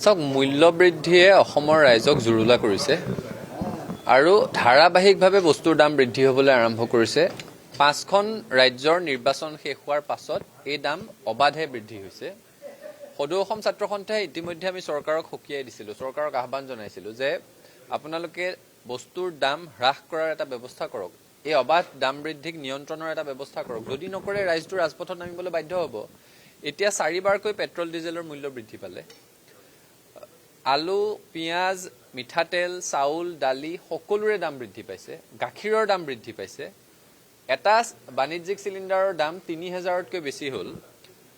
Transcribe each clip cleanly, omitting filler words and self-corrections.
চাওক মূল্য বৃদ্ধিয়ে অসমৰ ৰাইজক জুৰুলা কৰিছে আৰু ধাৰাবাহিকভাৱে বস্তুৰ দাম বৃদ্ধি হ'বলৈ আৰম্ভ কৰিছে। 5খন ৰাজ্যৰ নিৰ্বাচন শেষ হোৱাৰ পাছত এই দাম অবাধে বৃদ্ধি হৈছে। সদৌ অসম ছাত্ৰ সন্থাই ইতিমধ্যে আমি চৰকাৰক সকীয়াই দিছিলোঁ, চৰকাৰক আহ্বান জনাইছিলোঁ যে আপোনালোকে বস্তুৰ দাম হ্ৰাস কৰাৰ এটা ব্যৱস্থা কৰক, এই অবাধ দাম বৃদ্ধিক নিয়ন্ত্ৰণৰ এটা ব্যৱস্থা কৰক। যদি নকৰে ৰাইজটো ৰাজপথত নামিবলৈ বাধ্য হ'ব। এতিয়া 4বাৰকৈ পেট্ৰল ডিজেলৰ মূল্য বৃদ্ধি পালে। আলু, পিঁয়াজ, মিঠাতেল, চাউল, দালি সকলোৰে দাম বৃদ্ধি পাইছে। গাখীৰৰ দাম বৃদ্ধি পাইছে। এটা বাণিজ্যিক চিলিণ্ডাৰৰ দাম 3000তকৈ বেছি হ'ল।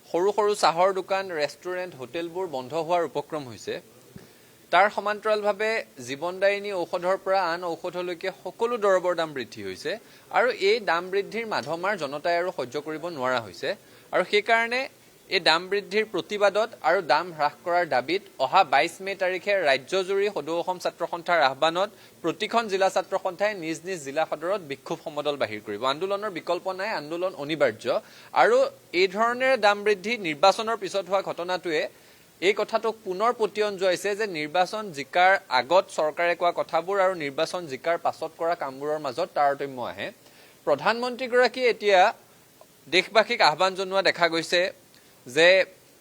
সৰু সৰু চাহৰ দোকান, ৰেষ্টুৰেণ্ট, হোটেলবোৰ বন্ধ হোৱাৰ উপক্ৰম হৈছে। তাৰ সমান্তৰালভাৱে জীৱনদায়িনী ঔষধৰ পৰা আন ঔষধলৈকে সকলো দৰৱৰ দাম বৃদ্ধি হৈছে আৰু এই দাম বৃদ্ধিৰ মাধমাৰ জনতাই আৰু সহ্য কৰিব নোৱাৰা হৈছে। আৰু সেইকাৰণে এই দাম বৃদ্ধিৰ প্ৰতিবাদত আৰু দাম হ্ৰাস কৰাৰ দাবীত অহা 22 মে তাৰিখে ৰাজ্যজুৰি সদৌ অসম ছাত্ৰ সন্থাৰ আহ্বানত প্ৰতিখন জিলা ছাত্ৰ সন্থাই নিজ নিজ জিলা সদৰত বিক্ষোভ সমদল বাহিৰ কৰিব। আন্দোলনৰ বিকল্প নাই, আন্দোলন অনিবাৰ্য। আৰু এই ধৰণেৰে দাম বৃদ্ধি নিৰ্বাচনৰ পিছত হোৱা ঘটনাটোৱে এই কথাটোক পুনৰ পতিয়ন যোৱাইছে যে নিৰ্বাচন জিকাৰ আগত চৰকাৰে কোৱা কথাবোৰ আৰু নিৰ্বাচন জিকাৰ পাছত কৰা কামবোৰৰ মাজত তাৰতম্য আহে। প্ৰধানমন্ত্ৰীগৰাকীয়ে এতিয়া দেশবাসীক আহ্বান জনোৱা দেখা গৈছে যে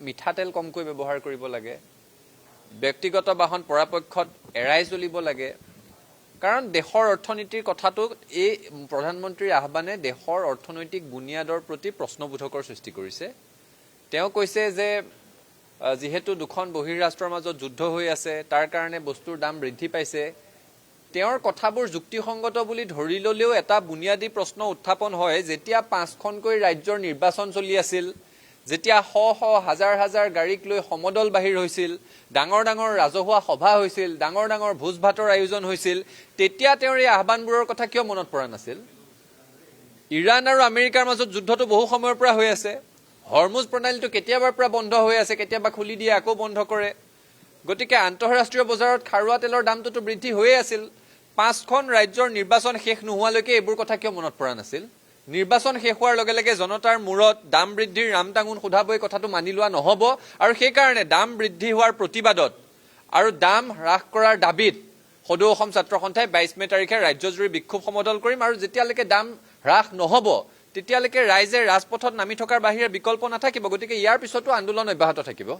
মিঠাতেল কমকৈ ব্যৱহাৰ কৰিব লাগে, ব্যক্তিগত বাহন পৰাপক্ষত এৰাই চলিব লাগে। কাৰণ দেশৰ অৰ্থনীতিৰ কথাটো এই প্ৰধানমন্ত্ৰীৰ আহ্বানে দেশৰ অৰ্থনৈতিক বুনিয়াদৰ প্ৰতি প্ৰশ্নবোধকৰ সৃষ্টি কৰিছে। তেওঁ কৈছে যে যিহেতু দুখন বহিঃৰাষ্ট্ৰৰ মাজত যুদ্ধ হৈ আছে, তাৰ কাৰণে বস্তুৰ দাম বৃদ্ধি পাইছে। তেওঁৰ কথাবোৰ যুক্তিসংগত বুলি ধৰি ল'লেও এটা বুনিয়াদী প্ৰশ্ন উত্থাপন হয়, যেতিয়া 5খনকৈ ৰাজ্যৰ নিৰ্বাচন চলি আছিল, যেতিয়া শ শ হাজাৰ হাজাৰ গাড়ীক লৈ সমদল বাহিৰ হৈছিল, ডাঙৰ ডাঙৰ ৰাজহুৱা সভা হৈছিল, ডাঙৰ ডাঙৰ ভোজ ভাতৰ আয়োজন হৈছিল, তেতিয়া তেওঁৰ এই আহ্বানবোৰৰ কথা কিয় মনত পৰা নাছিল? ইৰাণ আৰু আমেৰিকাৰ মাজত যুদ্ধটো বহু সময়ৰ পৰা হৈ আছে। হৰমুজ প্ৰণালীটো কেতিয়াবাৰ পৰা বন্ধ হৈ আছে, কেতিয়াবা খুলি দিয়ে আকৌ বন্ধ কৰে। গতিকে আন্তঃৰাষ্ট্ৰীয় বজাৰত খাৰুৱা তেলৰ দামটোতো বৃদ্ধি হৈয়ে আছিল। 5খন ৰাজ্যৰ নিৰ্বাচন শেষ নোহোৱালৈকে এইবোৰ কথা কিয় মনত পৰা নাছিল? নিৰ্বাচন শেষ হোৱাৰ লগে লগে জনতাৰ মূৰত দাম বৃদ্ধিৰ ৰামটাঙোন সোধাবই কথাটো মানি লোৱা নহ'ব। আৰু সেইকাৰণে দাম বৃদ্ধি হোৱাৰ প্ৰতিবাদত আৰু দাম হ্ৰাস কৰাৰ দাবীত সদৌ অসম ছাত্ৰ সন্থাই 22 মে তাৰিখে ৰাজ্যজুৰি বিক্ষোভ সমদল কৰিম। আৰু যেতিয়ালৈকে দাম হ্ৰাস নহ'ব তেতিয়ালৈকে ৰাইজে ৰাজপথত নামি থকাৰ বাহিৰে বিকল্প নাথাকিব। গতিকে ইয়াৰ পিছতো আন্দোলন অব্যাহত থাকিব।